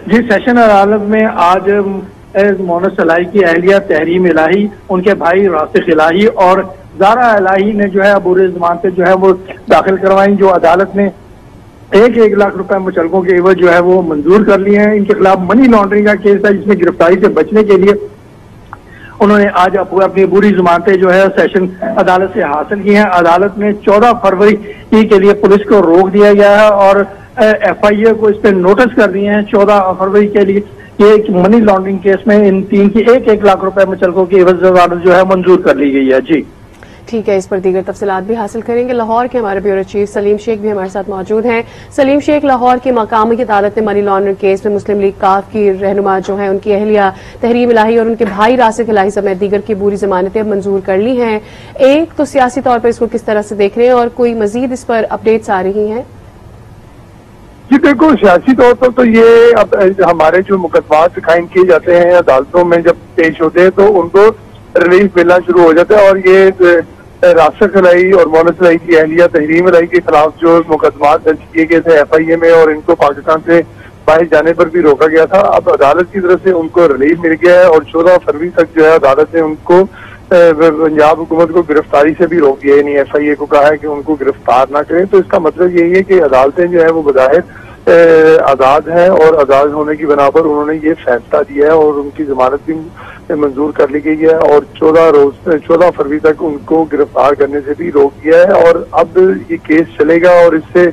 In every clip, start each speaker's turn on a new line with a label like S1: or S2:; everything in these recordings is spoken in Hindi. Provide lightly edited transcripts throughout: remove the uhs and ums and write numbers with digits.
S1: जी, सेशन अदालत में आज मोहम्मद सलाई की अहलिया तहरीम इलाही, उनके भाई रासिक इलाही और जारा इलाही ने जो है अबूरी जमानतें जो है वो दाखिल करवाई, जो अदालत ने 1-1 लाख रुपए मुचलकों के एवज जो है वो मंजूर कर लिए हैं। इनके खिलाफ मनी लॉन्ड्रिंग का केस है, जिसमें गिरफ्तारी से बचने के लिए उन्होंने आज अपनी बुरी जमानतें जो है सेशन अदालत से हासिल की हैं। अदालत ने 14 फरवरी के लिए पुलिस को रोक दिया गया है और FIA को इस पर नोटिस कर दिए हैं 14 फरवरी के लिए। ये मनी लॉन्ड्रिंग केस में इन तीन की 1-1 लाख रुपए मुचलकों की एवज जमानत जो है मंजूर कर ली गई है। जी
S2: ठीक है, इस पर दीगर तफसीलात भी हासिल करेंगे। लाहौर के हमारे ब्यूरो चीफ सलीम शेख भी हमारे साथ मौजूद हैं। सलीम शेख, लाहौर की मकामी अदालत ने मनी लॉन्ड्रिंग केस में मुस्लिम लीग काफ की रहनुमा जो है उनकी अहलिया तहरीम इलाही और उनके भाई रासिक इलाही समेत दीगर की बुरी जमानतें मंजूर कर ली हैं। एक तो सियासी तौर पर इसको किस तरह से देख रहे हैं और कोई मजीद इस पर अपडेट्स आ रही हैं?
S3: जी देखो, सियासी तौर पर तो ये अब हमारे जो मुकदमात कायम किए जाते हैं अदालतों में जब पेश होते हैं तो उनको रिलीफ मिलना शुरू हो जाता है। और ये रासिक इलाही और मोहम्मद इलाही की अहलिया तहरीम इलाही के खिलाफ जो मुकदमात दर्ज किए गए थे FIA में और इनको पाकिस्तान से बाहर जाने पर भी रोका गया था, अब अदालत की तरफ से उनको रिलीफ मिल गया है। और 14 फरवरी तक जो है अदालत ने उनको पंजाब हुकूमत को गिरफ्तारी से भी रोक दिया, यानी FIA को कहा है कि उनको गिरफ्तार ना करें। तो इसका मतलब यही है कि अदालतें जो है वो बज़ाहिर आज़ाद हैं और आज़ाद होने की बिना पर उन्होंने ये फैसला दिया है और उनकी जमानत भी मंजूर कर ली गई है और 14 फरवरी तक उनको गिरफ्तार करने से भी रोक दिया है। और अब ये केस चलेगा और इससे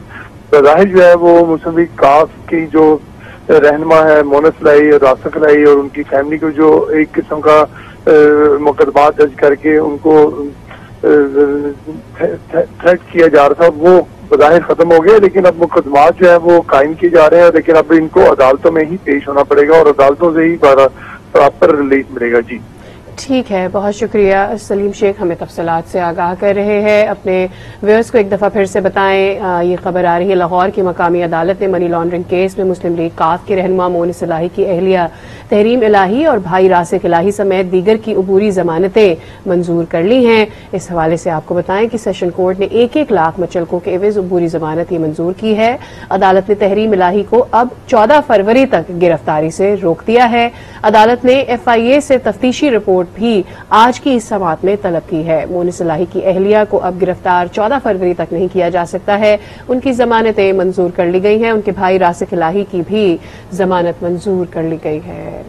S3: बज़ाहिर जो है वो मुस्लिम लीग काफ की जो रहनुमा है मोहम्मद इलाही और रासिक इलाही और उनकी फैमिली को जो एक किस्म का मुकदमात दर्ज करके उनको थ्रेट किया जा रहा था, वो बज़ाहिर खत्म हो गया। लेकिन अब मुकदमात जो है वो कायम किए जा रहे हैं, लेकिन अब इनको अदालतों में ही पेश होना पड़ेगा और अदालतों से ही प्रॉपर रिलीफ मिलेगा। जी
S2: ठीक है, बहुत शुक्रिया सलीम शेख, हमें तफसीलात से आगाह कर रहे हैं। अपने व्यूअर्स को एक दफा फिर से बताएं, ये खबर आ रही है लाहौर की मकामी अदालत ने मनी लॉन्ड्रिंग केस में मुस्लिम लीग काफ के रहनुमा मोहम्मद इलाही की अहलिया तहरीम इलाही और भाई रासिक इलाही समेत दीगर की अबूरी जमानतें मंजूर कर ली हैं। इस हवाले से आपको बताएं कि सेशन कोर्ट ने 1-1 लाख मुचलकों के एवज अबूरी जमानत ये मंजूर की है। अदालत ने तहरीम इलाही को अब 14 फरवरी तक गिरफ्तारी से रोक दिया है। अदालत ने FIA से तफ्तीशी रिपोर्ट भी आज की इस समाअत में तलब की है। मोहम्मद इलाही की अहलिया को अब गिरफ्तार 14 फरवरी तक नहीं किया जा सकता है। उनकी जमानतें मंजूर कर ली गई हैं। उनके भाई रासिक इलाही की भी जमानत मंजूर कर ली गई है।